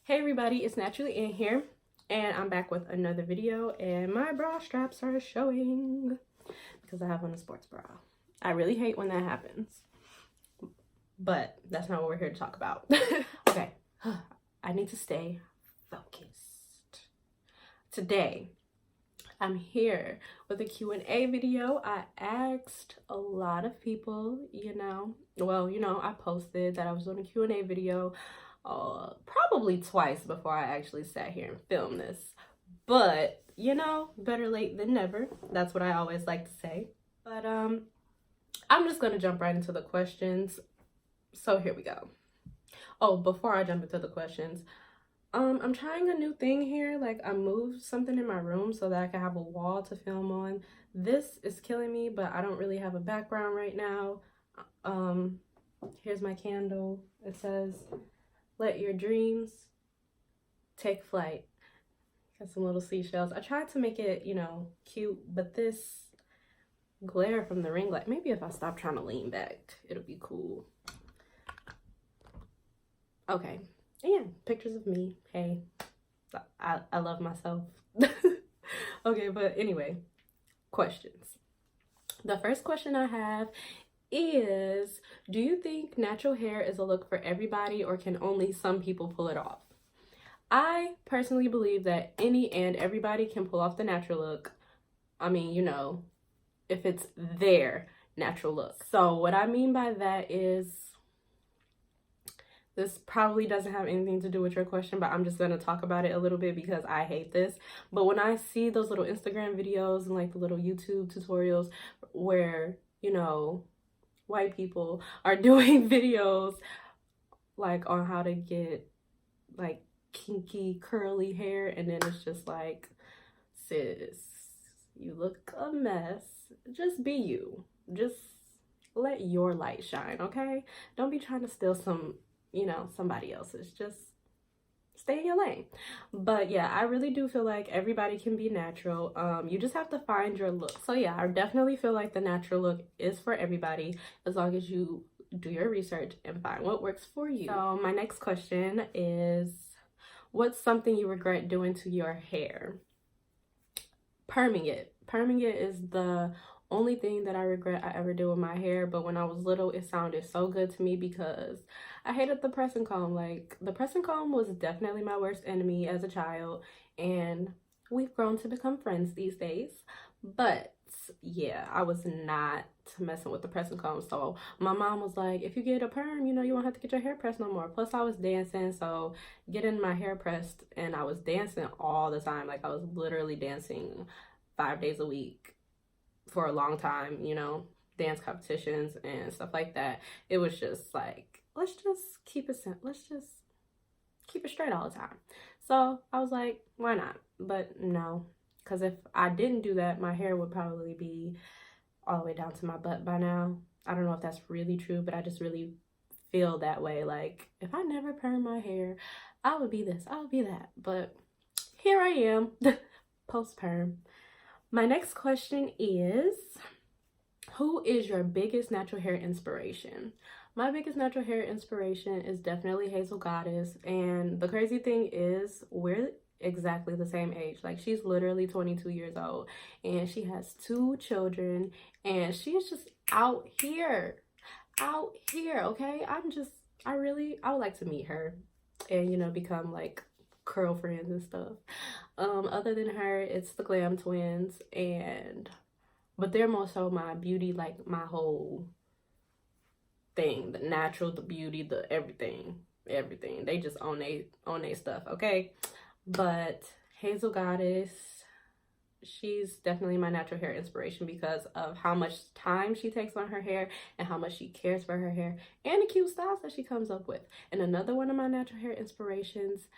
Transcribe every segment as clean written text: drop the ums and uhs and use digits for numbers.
Hey everybody, it's Naturally in here, and I'm back with another video, and my bra straps are showing because I have on a sports bra. I really hate when that happens, but that's not what we're here to talk about. Okay, I need to stay focused. Today, I'm here with a Q&A video. I asked a lot of people, I posted that I was doing a Q&A video probably twice before I actually sat here and filmed this. But, better late than never. That's what I always like to say. But I'm just going to jump right into the questions. So here we go. Oh, before I jump into the questions, I'm trying a new thing here. Like, I moved something in my room so that I can have a wall to film on. This is killing me, but I don't really have a background right now. Here's my candle. It says, "Let your dreams take flight." Got some little seashells. I tried to make it, cute, but this glare from the ring light, maybe if I stop trying to lean back, it'll be cool. Okay. Yeah, pictures of me. Hey, I love myself. Okay, but anyway, questions. The first question I have is, do you think natural hair is a look for everybody, or can only some people pull it off? I personally believe that any and everybody can pull off the natural look. I mean, if it's their natural look. So what I mean by that is, this probably doesn't have anything to do with your question, but I'm just going to talk about it a little bit because I hate this. But when I see those little Instagram videos and like the little YouTube tutorials where, white people are doing videos like on how to get like kinky curly hair, and then it's just like, sis, you look a mess. Just be you. Just let your light shine, okay? Don't be trying to steal somebody else's. Just stay in your lane. But yeah, I really do feel like everybody can be natural. You just have to find your look. So yeah, I definitely feel like the natural look is for everybody, as long as you do your research and find what works for you. So my next question is, what's something you regret doing to your hair? Perming it. Perming it is the only thing that I regret I ever did with my hair. But when I was little, it sounded so good to me because I hated the press and comb. Like, the press and comb was definitely my worst enemy as a child, and we've grown to become friends these days. But yeah, I was not messing with the press and comb. So my mom was like, if you get a perm, you won't have to get your hair pressed no more. Plus I was dancing, so getting my hair pressed, and I was dancing all the time. Like, I was literally dancing 5 days a week for a long time, dance competitions and stuff like that. It was just like, let's just keep it straight all the time. So I was like, why not? But no, because if I didn't do that, my hair would probably be all the way down to my butt by now. I don't know if that's really true, but I just really feel that way. Like, if I never perm my hair, I would be this, I would be that. But here I am, post-perm. My next question is, who is your biggest natural hair inspiration? My biggest natural hair inspiration is definitely Hazel Goddess. And the crazy thing is, we're exactly the same age. Like, she's literally 22 years old, and she has 2 children, and she's just out here, okay? I would like to meet her and, become like curl friends and stuff. Other than her, it's the Glam Twins, but they're more so my beauty, like my whole thing, the natural, the beauty, the everything. They just own they stuff, okay? But Hazel Goddess, she's definitely my natural hair inspiration because of how much time she takes on her hair and how much she cares for her hair and the cute styles that she comes up with. And another one of my natural hair inspirations,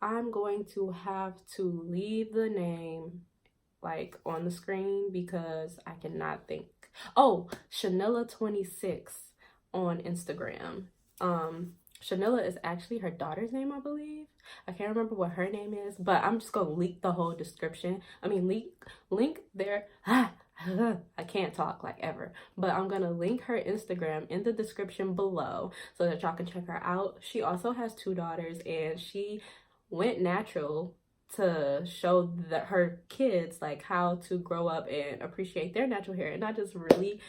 I'm going to have to leave the name like on the screen because I cannot think. Oh, Chanela26 on Instagram. Chanela is actually her daughter's name, I believe. I can't remember what her name is, but I'm just gonna link the whole description. Link there. I can't talk like ever, but I'm gonna link her Instagram in the description below so that y'all can check her out. She also has 2 daughters, and she went natural to show her kids like how to grow up and appreciate their natural hair. And I just really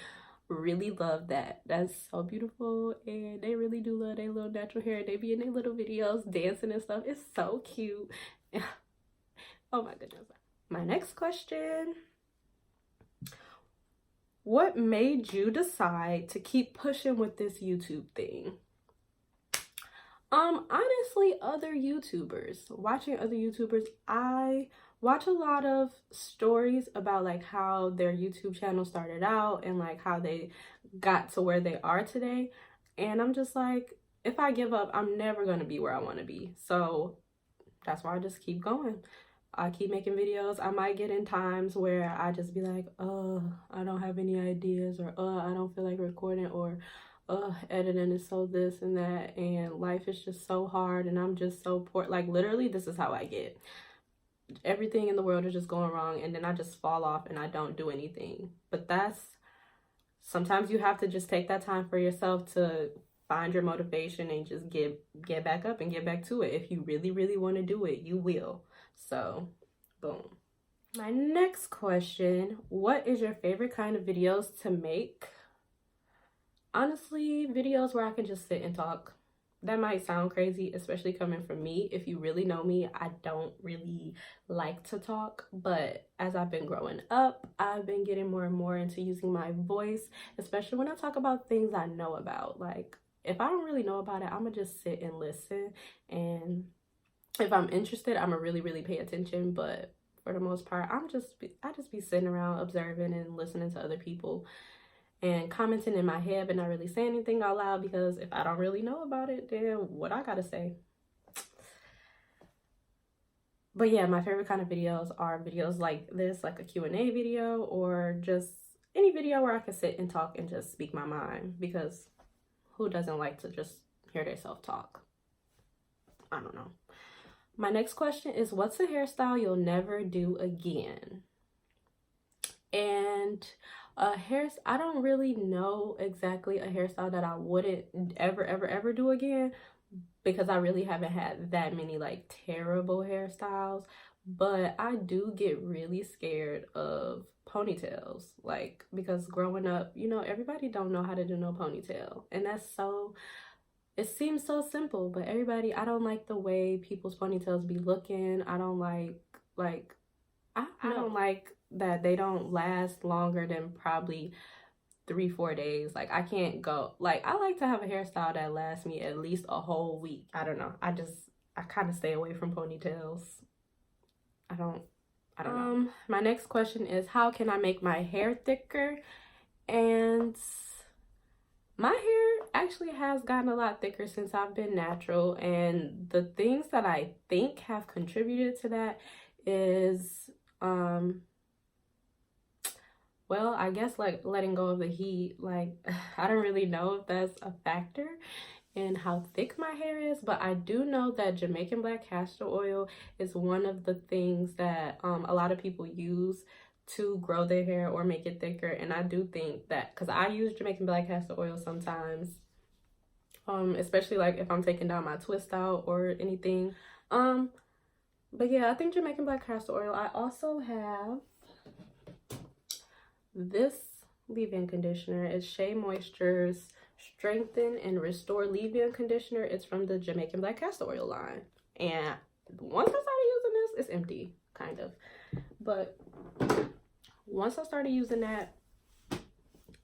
love that. That's so beautiful, and they really do love their little natural hair. They be in their little videos dancing and stuff. It's so cute. Oh my goodness. My next question: what made you decide to keep pushing with this YouTube thing? Honestly, other YouTubers. Watching other YouTubers, I watch a lot of stories about like how their YouTube channel started out and like how they got to where they are today. And I'm just like, if I give up, I'm never gonna be where I wanna be. So that's why I just keep going. I keep making videos. I might get in times where I just be like, oh, I don't have any ideas, or oh, I don't feel like recording, or editing is so this and that, and life is just so hard, and I'm just so poor. Like literally, this is how I get. Everything in the world is just going wrong, and then I just fall off and I don't do anything. But that's, sometimes you have to just take that time for yourself to find your motivation and just get back up and get back to it. If you really want to do it, you will. So boom. My next question: what is your favorite kind of videos to make? Honestly, videos where I can just sit and talk. That might sound crazy, especially coming from me. If you really know me, I don't really like to talk. But as I've been growing up, I've been getting more and more into using my voice, especially when I talk about things I know about. Like, if I don't really know about it, I'm going to just sit and listen. And if I'm interested, I'm going to really pay attention. But for the most part, I just be sitting around observing and listening to other people and commenting in my head, but not really saying anything out loud, because if I don't really know about it, then what I gotta say? But yeah, my favorite kind of videos are videos like this, like a Q&A video, or just any video where I can sit and talk and just speak my mind, because who doesn't like to just hear themselves talk? I don't know. My next question is, what's a hairstyle you'll never do again? And I don't really know exactly a hairstyle that I wouldn't ever do again, because I really haven't had that many like terrible hairstyles. But I do get really scared of ponytails, like, because growing up, you know, everybody don't know how to do no ponytail, and that's so, it seems so simple, but everybody, I don't like the way people's ponytails be looking. I don't like I don't like that they don't last longer than probably 3-4 days. Like, I can't go, like, I like to have a hairstyle that lasts me at least a whole week. I don't know, I kind of stay away from ponytails. I don't know. My next question is, how can I make my hair thicker? And my hair actually has gotten a lot thicker since I've been natural, and the things that I think have contributed to that is well, I guess like letting go of the heat. Like, I don't really know if that's a factor in how thick my hair is, but I do know that Jamaican black castor oil is one of the things that a lot of people use to grow their hair or make it thicker. And I do think that, because I use Jamaican black castor oil sometimes, especially like if I'm taking down my twist out or anything. But yeah, I think Jamaican black castor oil. I also have this leave-in conditioner. It's Shea Moisture's Strengthen and Restore Leave-In Conditioner. It's from the Jamaican black castor oil line. And once I started using this, it's empty, kind of. But once I started using that,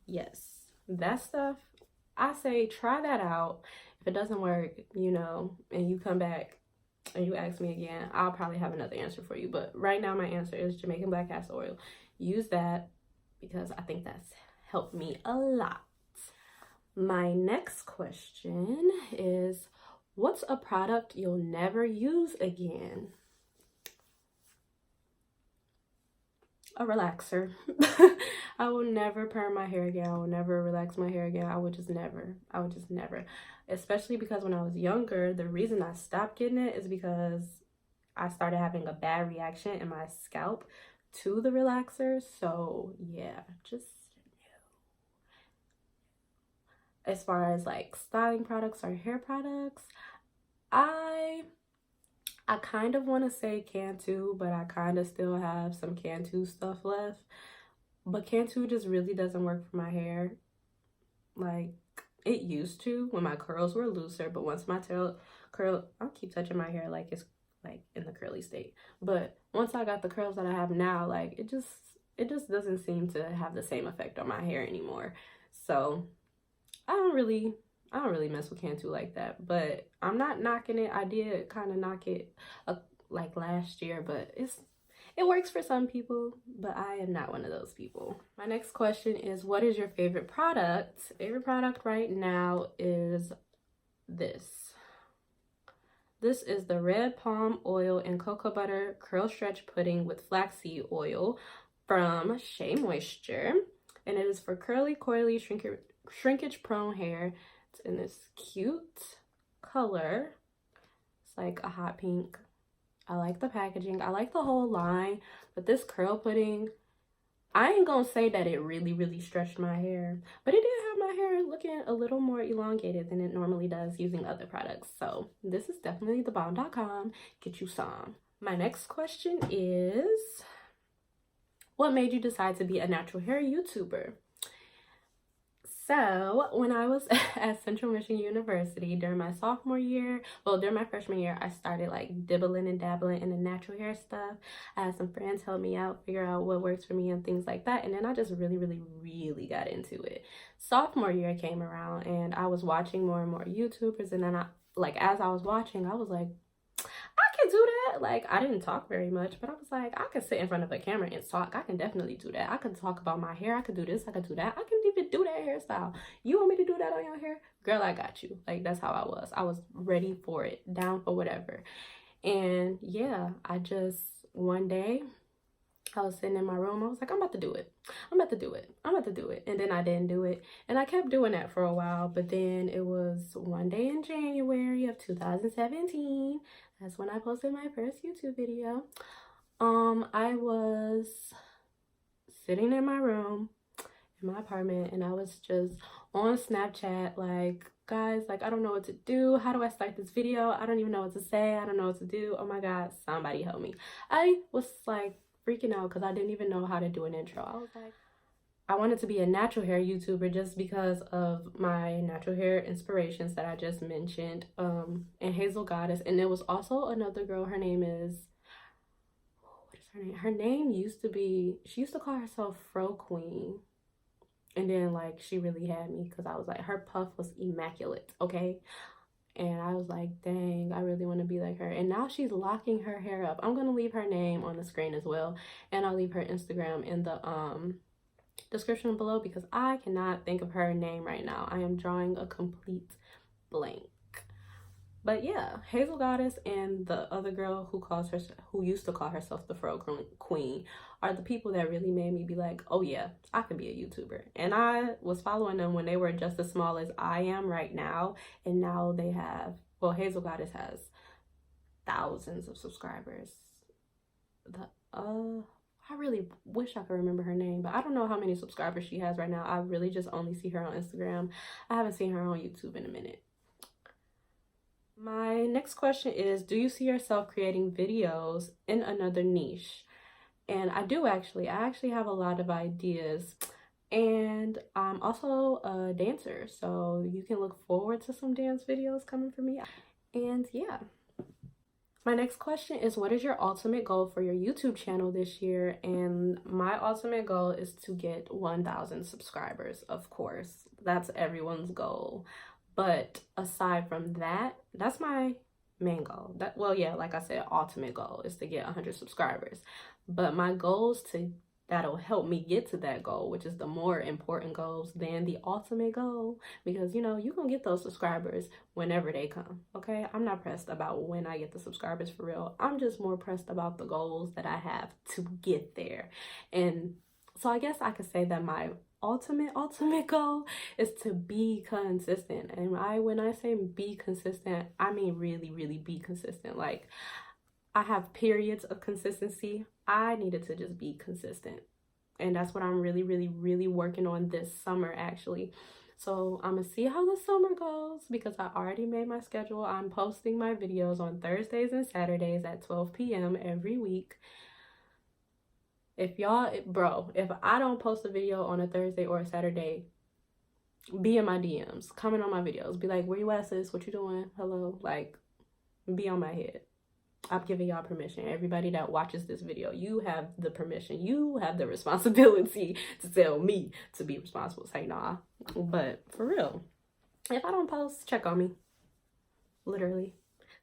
yes, that stuff, I say try that out. If it doesn't work, you know, and you come back and you ask me again, I'll probably have another answer for you. But right now, my answer is Jamaican black castor oil. Use that, because I think that's helped me a lot. My next question is, what's a product you'll never use again? A relaxer. I will never perm my hair again. I will never relax my hair again. I would just never. Especially because when I was younger, the reason I stopped getting it is because I started having a bad reaction in my scalp to the relaxer. So yeah, just no. As far as like styling products or hair products, I I kind of want to say Cantu, but I kind of still have some Cantu stuff left. But Cantu just really doesn't work for my hair. Like, it used to when my curls were looser, but once my curl, I'll keep touching my hair like it's like in the curly state. But once I got the curls that I have now, like it just doesn't seem to have the same effect on my hair anymore. So I don't really mess with Cantu like that, but I'm not knocking it. I did kind of knock it like last year, but it works for some people, but I am not one of those people. My next question is, what is your favorite product? Favorite product right now is this. This is the Red Palm Oil and Cocoa Butter Curl Stretch Pudding with Flaxseed Oil from Shea Moisture. And it is for curly, coily, shrinkage prone hair. It's in this cute color. It's like a hot pink. I like the packaging. I like the whole line. But this curl pudding, I ain't gonna say that it really stretched my hair, but it did have my hair looking a little more elongated than it normally does using other products. So this is definitely thebomb.com. Get you some. My next question is, what made you decide to be a natural hair YouTuber? So when I was at Central Michigan University during my sophomore year, well, during my freshman year, I started like dibbling and dabbling in the natural hair stuff. I had some friends help me out, figure out what works for me and things like that. And then I just really got into it. Sophomore year came around and I was watching more and more YouTubers. And then as I was watching, I was like, I can do that. Like, I didn't talk very much, but I was like, I can sit in front of a camera and talk. I can definitely do that. I can talk about my hair. I can do this. I can do that. I can even do that hairstyle. You want me to do that on your hair? Girl, I got you. Like, that's how I was. I was ready for it, down for whatever. And yeah, one day, I was sitting in my room. I was like, I'm about to do it. I'm about to do it. I'm about to do it. And then I didn't do it. And I kept doing that for a while. But then it was one day in January of 2017. That's when I posted my first YouTube video. I was sitting in my room in my apartment and I was just on Snapchat like, guys, like, I don't know what to do. How do I start this video? I don't even know what to say. I don't know what to do. Oh my God, somebody help me. I was like freaking out because I didn't even know how to do an intro. I was like, I wanted to be a natural hair YouTuber just because of my natural hair inspirations that I just mentioned, and Hazel Goddess. And there was also another girl, her name is, what is her name? Her name used to be, she used to call herself Fro Queen. And then like, she really had me because I was like, her puff was immaculate, okay? And I was like, dang, I really want to be like her. And now she's locking her hair up. I'm going to leave her name on the screen as well. And I'll leave her Instagram in the description below because I cannot think of her name right now. I am drawing a complete blank. But yeah, Hazel Goddess and the other girl who used to call herself the Fro Queen are the people that really made me be like, oh yeah, I can be a YouTuber. And I was following them when they were just as small as I am right now. And now they have, well, Hazel Goddess has thousands of subscribers. I really wish I could remember her name, but I don't know how many subscribers she has right now. I really just only see her on Instagram. I haven't seen her on YouTube in a minute. My next question is, do you see yourself creating videos in another niche? And I do actually. I actually have a lot of ideas. And I'm also a dancer, so you can look forward to some dance videos coming from me. And yeah. My next question is, what is your ultimate goal for your YouTube channel this year? And my ultimate goal is to get 1,000 subscribers, of course. That's everyone's goal. But aside from that, that's my main goal. Like I said, ultimate goal is to get 100 subscribers. But my goals that'll help me get to that goal, which is the more important goals than the ultimate goal, because you're gonna get those subscribers whenever they come. Okay, I'm not pressed about when I get the subscribers for real. I'm just more pressed about the goals that I have to get there. And so I guess I could say that my ultimate goal is to be consistent. And when I say be consistent, I mean really be consistent. Like, I have periods of consistency. I needed to just be consistent. And that's what I'm really working on this summer, actually. So I'm gonna see how the summer goes because I already made my schedule. I'm posting my videos on Thursdays and Saturdays at 12 p.m. every week. If y'all, bro, if I don't post a video on a Thursday or a Saturday, be in my DMs, comment on my videos, be like, where you at, sis? What you doing? Hello, like, be on my head. I'm giving y'all permission. Everybody that watches this video, you have the permission. You have the responsibility to tell me to be responsible. Say nah. But for real, if I don't post, check on me. Literally.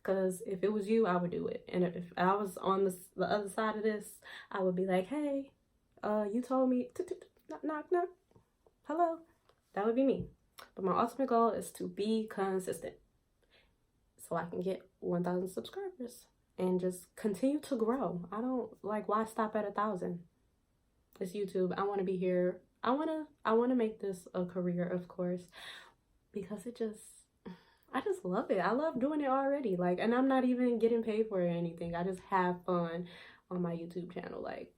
Because if it was you, I would do it. And if I was on the other side of this, I would be like, hey, you told me, knock, knock. Hello. That would be me. But my ultimate goal is to be consistent so I can get 1,000 subscribers and just continue to grow. I don't like, why stop at 1,000? It's YouTube. I want to be here. I want to make this a career, of course, because I just love it. I love doing it already. Like, and I'm not even getting paid for it or anything. I just have fun on my YouTube channel. Like,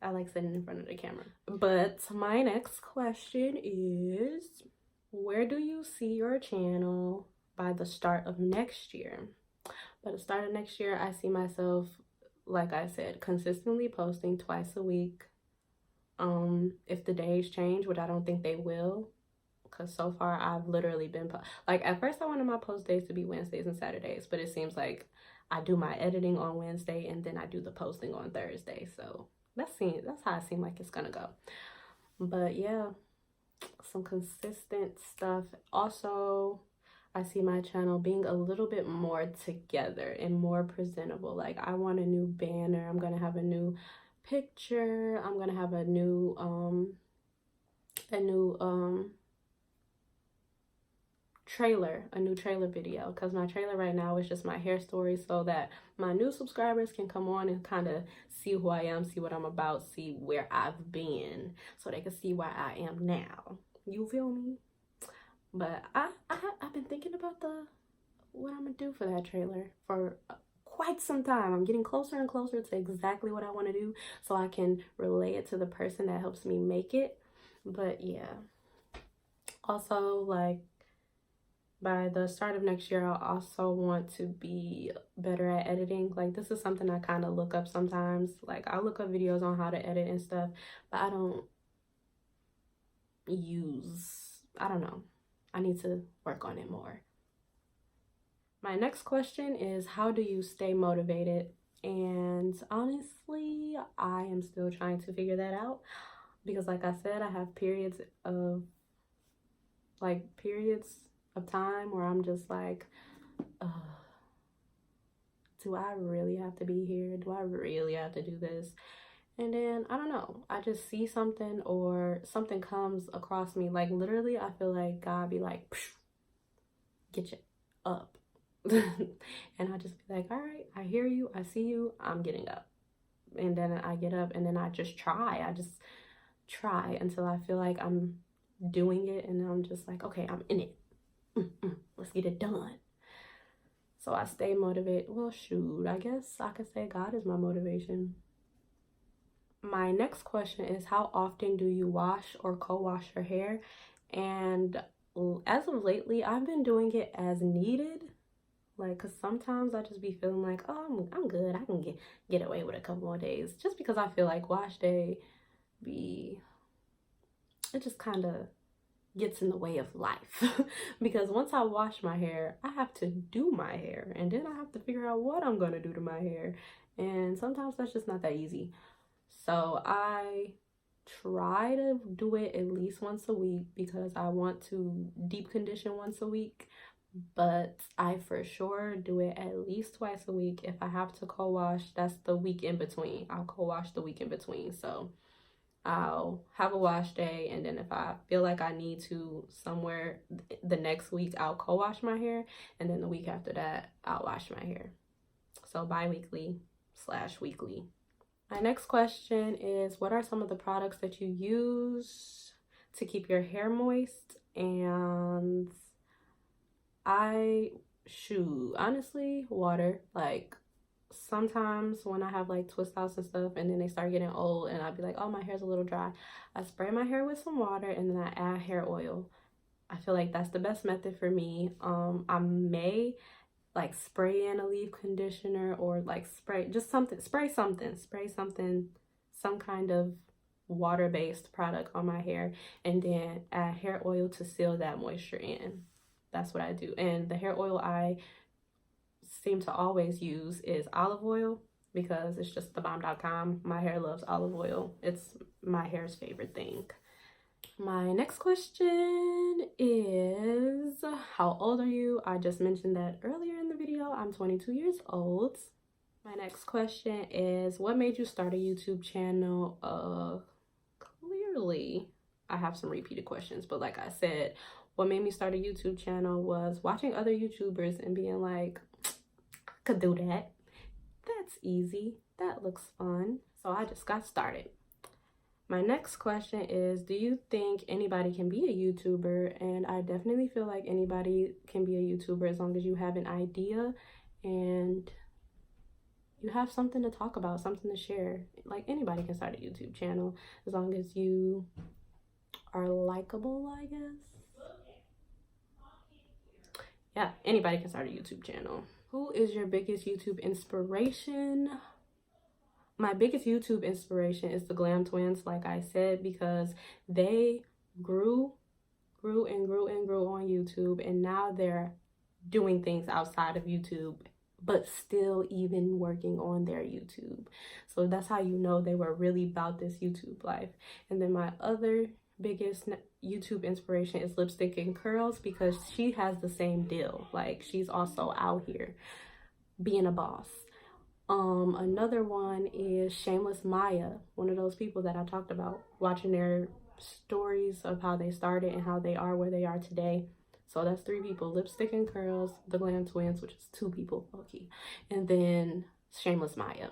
I like sitting in front of the camera. But my next question is, where do you see your channel by the start of next year? By the start of next year, I see myself, like I said, consistently posting twice a week. If the days change, which I don't think they will, because so far I've literally been like, at first I wanted my post days to be Wednesdays and Saturdays, but it seems like I do my editing on Wednesday and then I do the posting on Thursday. So that's how it seems like it's gonna go. But yeah, some consistent stuff. Also, I see my channel being a little bit more together and more presentable. Like, I want a new banner. I'm gonna have a new picture. I'm gonna have a new trailer video, because my trailer right now is just my hair story, so that my new subscribers can come on and kind of see who I am, see what I'm about, see where I've been, so they can see where I am now. You feel me? But I've been thinking about what I'm gonna do for that trailer for quite some time. I'm getting closer and closer to exactly what I want to do, so I can relay it to the person that helps me make it. But yeah, also, like, by the start of next year, I also want to be better at editing. Like, this is something I kind of look up sometimes. Like, I look up videos on how to edit and stuff, but I don't know. I need to work on it more. My next question is, how do you stay motivated? And honestly, I am still trying to figure that out, because like I said, I have periods of time where I'm just like, do I really have to be here? Do I really have to do this? And then, I don't know, I just see something or something comes across me. Like, literally, I feel like God be like, get you up. And I just be like, all right, I hear you, I see you, I'm getting up. And then I get up and then I just try. I just try until I feel like I'm doing it, and I'm just like, okay, I'm in it. Let's get it done. So I stay motivated. Well, shoot, I guess I could say God is my motivation. My next question is, how often do you wash or co-wash your hair? And as of lately, I've been doing it as needed. Like, because sometimes I just be feeling like, oh, I'm good. I can get away with a couple more days. Just because I feel like wash day it just kind of gets in the way of life. Because once I wash my hair, I have to do my hair, and then I have to figure out what I'm gonna do to my hair, and sometimes that's just not that easy. So I try to do it at least once a week, because I want to deep condition once a week, but I for sure do it at least twice a week. If I have to co-wash, that's the week in between. I'll co-wash the week in between. So I'll have a wash day, and then if I feel like I need to somewhere the next week, I'll co-wash my hair, and then the week after that, I'll wash my hair. So bi-weekly/weekly. My next question is, what are some of the products that you use to keep your hair moist? And honestly, water. Like, sometimes when I have like twist outs and stuff and then they start getting old and I'd be like, oh, my hair's a little dry, I spray my hair with some water and then I add hair oil. I feel like that's the best method for me. I may like spray in a leave conditioner or like spray something, some kind of water-based product on my hair, and then add hair oil to seal that moisture in. That's what I do. And the hair oil I seem to always use is olive oil because it's just thebomb.com. My hair loves olive oil. It's my hair's favorite thing. My next question is, how old are you? I just mentioned that earlier in the video. I'm 22 years old. My next question is, what made you start a YouTube channel? Clearly, I have some repeated questions, but like I said, what made me start a YouTube channel was watching other YouTubers and being like, I could do that. That's easy. That looks fun. So I just got started. My next question is, do you think anybody can be a YouTuber? And I definitely feel like anybody can be a YouTuber as long as you have an idea and you have something to talk about, something to share. Like, anybody can start a YouTube channel as long as you are likable, I guess. Yeah, anybody can start a YouTube channel. Who is your biggest YouTube inspiration? My biggest YouTube inspiration is the Glam Twins, like I said, because they grew on YouTube, and now they're doing things outside of YouTube, but still even working on their YouTube. So that's how you know they were really about this YouTube life. And then my other biggest YouTube inspiration is Lipstick and Curls, because she has the same deal. Like, she's also out here being a boss. Another one is Shameless Maya, one of those people that I talked about, watching their stories of how they started and how they are where they are today. So that's 3 people: Lipstick and Curls, the Glam Twins, which is 2 people, okay, and then Shameless Maya.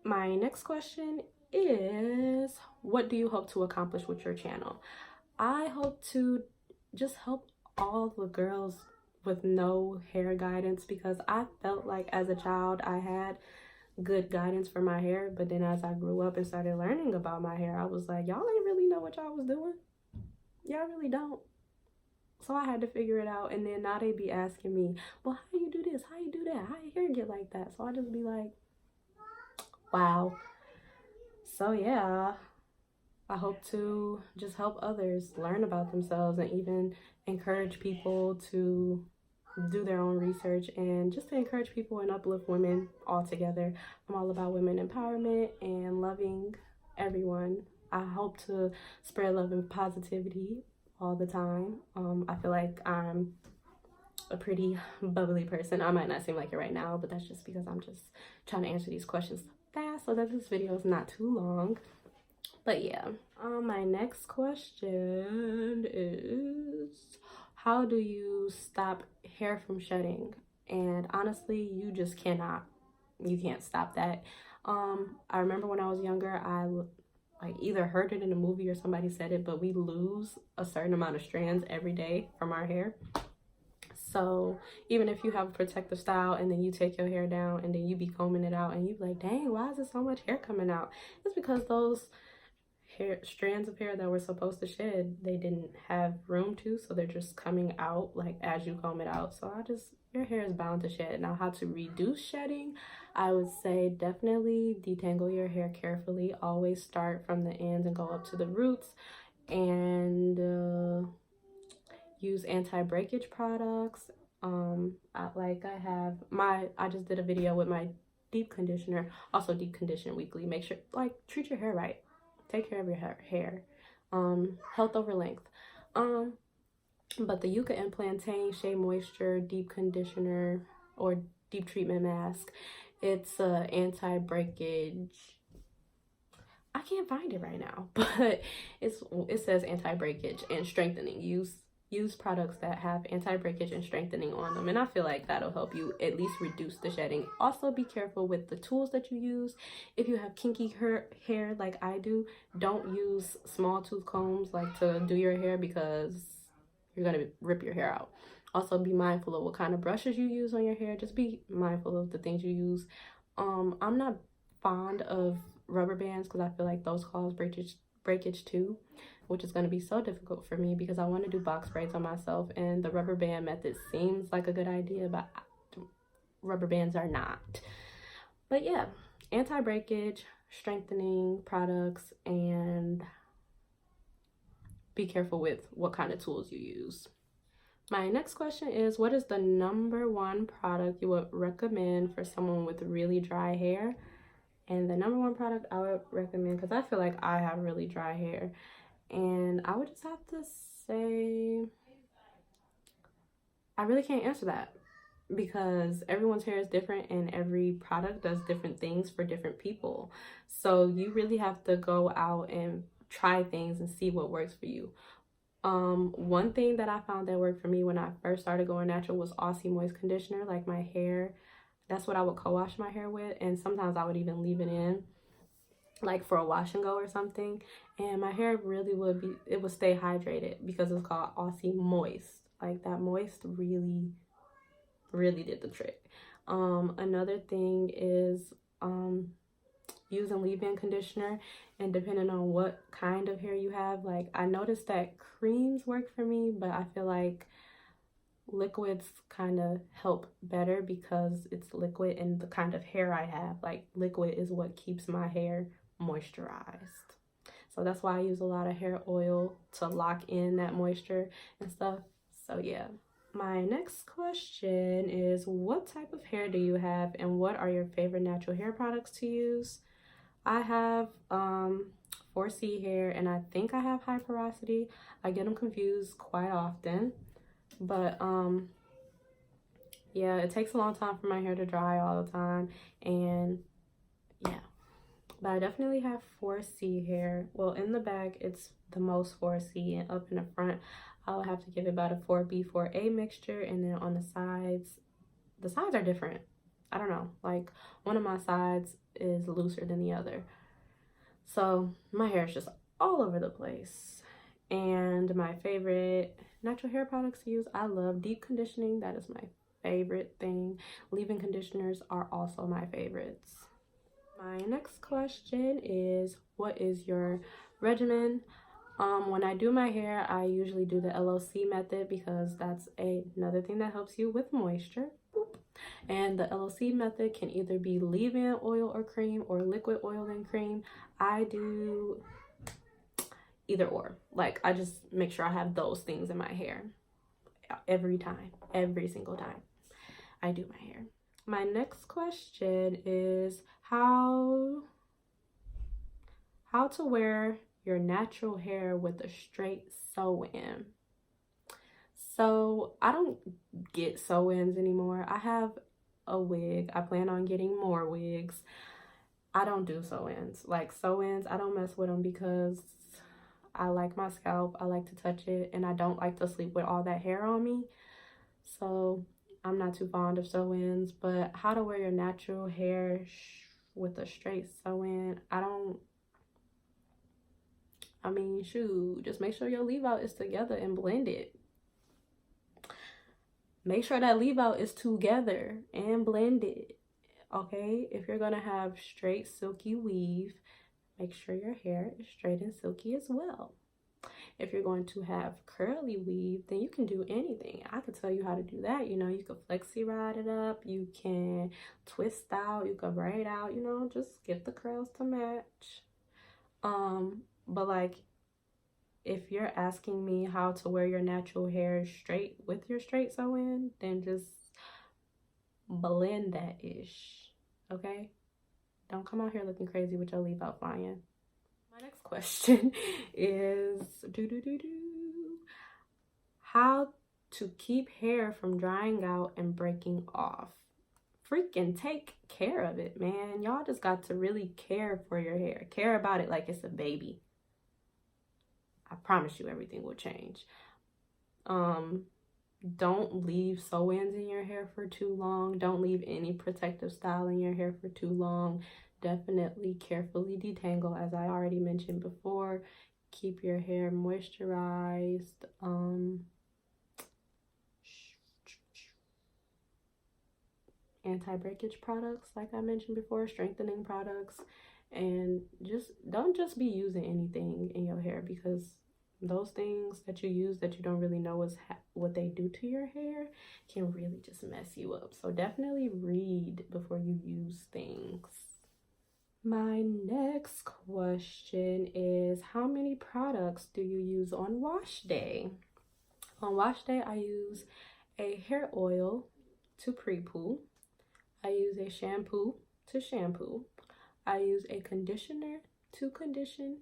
My next question is, what do you hope to accomplish with your channel? I hope to just help all the girls with no hair guidance, because I felt like as a child I had good guidance for my hair, but then as I grew up and started learning about my hair, I was like, y'all ain't really know what y'all was doing. Y'all really don't. So I had to figure it out, and then now they be asking me, well, how you do this, how you do that, how your hair get like that? So I just be like, wow. So yeah, I hope to just help others learn about themselves and even encourage people to do their own research, and just to encourage people and uplift women all together. I'm all about women empowerment and loving everyone. I hope to spread love and positivity all the time. I feel like I'm a pretty bubbly person. I might not seem like it right now, but that's just because I'm just trying to answer these questions fast so that this video is not too long. But yeah, my next question is, how do you stop hair from shedding? And honestly, you just cannot. You can't stop that. I remember when I was younger, I like either heard it in a movie or somebody said it, but we lose a certain amount of strands every day from our hair. So even if you have a protective style and then you take your hair down and then you be combing it out and you be like, dang, why is there so much hair coming out? It's because those strands of hair that were supposed to shed, they didn't have room to, so they're just coming out like as you comb it out. So your hair is bound to shed. Now, how to reduce shedding? I would say definitely detangle your hair carefully. Always start from the ends and go up to the roots, and use anti-breakage products. I just did a video with my deep conditioner. Also deep condition weekly. Make sure, like, treat your hair right. Take care of your hair. Health over length. But the Yucca and Plantain Shea Moisture Deep Conditioner or Deep Treatment Mask, it's anti-breakage. I can't find it right now, but it says anti-breakage and strengthening. Use products that have anti-breakage and strengthening on them, and I feel like that'll help you at least reduce the shedding. Also, be careful with the tools that you use. If you have kinky hair like I do, don't use small tooth combs like to do your hair, because you're gonna rip your hair out. Also, be mindful of what kind of brushes you use on your hair. Just be mindful of the things you use I'm not fond of rubber bands because I feel like those cause breakage too, which is going to be so difficult for me because I want to do box braids on myself, and the rubber band method seems like a good idea, but rubber bands are not. But yeah, anti-breakage, strengthening products, and be careful with what kind of tools you use. My next question is, what is the #1 product you would recommend for someone with really dry hair? And the #1 product I would recommend, because I feel like I have really dry hair, and I would just have to say, I really can't answer that because everyone's hair is different and every product does different things for different people. So you really have to go out and try things and see what works for you. One thing that I found that worked for me when I first started going natural was Aussie Moist Conditioner. Like my hair, that's what I would co-wash my hair with, and sometimes I would even leave it in like for a wash and go or something, and my hair really would stay hydrated because it's called Aussie Moist. Like that moist really did the trick. Another thing is using leave-in conditioner, and depending on what kind of hair you have, like I noticed that creams work for me, but I feel like liquids kind of help better because it's liquid and the kind of hair I have. Like liquid is what keeps my hair moisturized. So that's why I use a lot of hair oil to lock in that moisture and stuff. So yeah. My next question is, what type of hair do you have and what are your favorite natural hair products to use? I have 4C hair and I think I have high porosity. I get them confused quite often. But yeah, it takes a long time for my hair to dry all the time, and yeah. But I definitely have 4C hair. Well, in the back it's the most 4C, and up in the front I'll have to give it about a 4B 4A mixture, and then on the sides are different. I don't know, like one of my sides is looser than the other, so my hair is just all over the place. And my favorite natural hair products to use, I love deep conditioning. That is my favorite thing. Leave-in conditioners are also my favorites. My next question is, what is your regimen? When I do my hair, I usually do the LOC method because that's another thing that helps you with moisture. Boop. And the LOC method can either be leave-in oil or cream or liquid oil and cream. I do either or. Like I just make sure I have those things in my hair every single time I do my hair. My next question is how to wear your natural hair with a straight sew-in. So I don't get sew-ins anymore. I have a wig. I plan on getting more wigs. I don't do sew-ins. Like sew-ins, I don't mess with them because I like my scalp, I like to touch it, and I don't like to sleep with all that hair on me. So I'm not too fond of sew-ins. But how to wear your natural hair with a straight sew-in, I mean, shoot, just make sure your leave out is together and blend it. Make sure that leave out is together and blend it, okay? If you're gonna have straight silky weave, make sure your hair is straight and silky as well. If you're going to have curly weave, then you can do anything. I could tell you how to do that. You know, you could flexi ride it up, you can twist out, you can braid out, you know, just get the curls to match. But like, if you're asking me how to wear your natural hair straight with your straight sew-in, then just blend that ish, okay? Don't come out here looking crazy with your leave out flying. My next question is how to keep hair from drying out and breaking off. Freaking take care of it, man. Y'all just got to really care for your hair. Care about it like it's a baby. I promise you everything will change. Don't leave sew-ins in your hair for too long. Don't leave any protective style in your hair for too long. Definitely carefully detangle, as I already mentioned before. Keep your hair moisturized. anti-breakage products, like I mentioned before, strengthening products. And just don't just be using anything in your hair, because those things that you use that you don't really know what they do to your hair can really just mess you up. So definitely read before you use things. My next question is, how many products do you use on wash day? On wash day, I use a hair oil to pre-poo. I use a shampoo to shampoo. I use a conditioner to condition.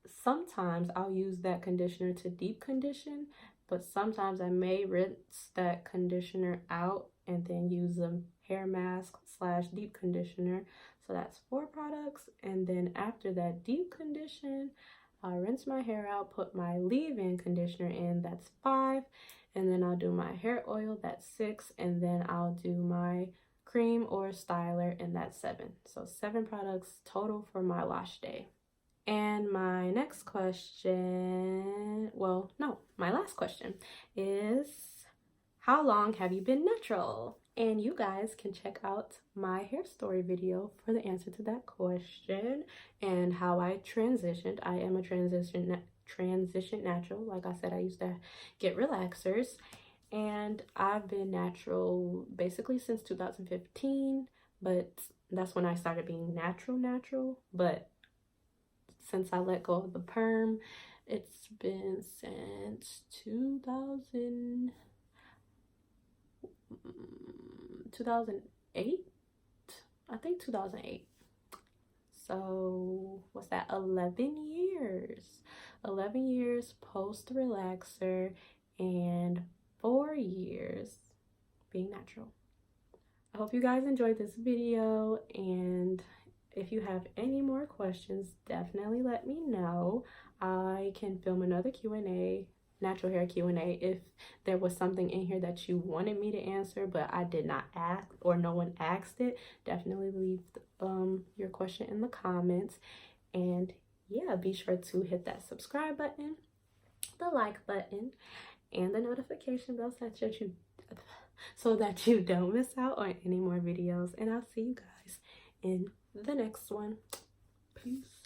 Sometimes I'll use that conditioner to deep condition, but sometimes I may rinse that conditioner out and then use a hair mask / deep conditioner. So that's 4 products. And then after that deep condition, I'll rinse my hair out, put my leave-in conditioner in, that's 5. And then I'll do my hair oil, that's 6. And then I'll do my cream or styler, and that's 7. So 7 products total for my wash day. And my next question, well, no, my last question is, how long have you been natural? And you guys can check out my hair story video for the answer to that question and how I transitioned. I am a transition natural. Like I said, I used to get relaxers, and I've been natural basically since 2015, but that's when I started being natural. But since I let go of the perm, it's been since 2008, I think 2008. So what's that, 11 years post relaxer and 4 years being natural. I hope you guys enjoyed this video, and if you have any more questions, definitely let me know. I can film another Q&A, natural hair Q&A, if there was something in here that you wanted me to answer but I did not ask, or no one asked it. Definitely leave your question in the comments. And yeah, be sure to hit that subscribe button, the like button, and the notification bell so that you don't miss out on any more videos. And I'll see you guys in the next one. Peace.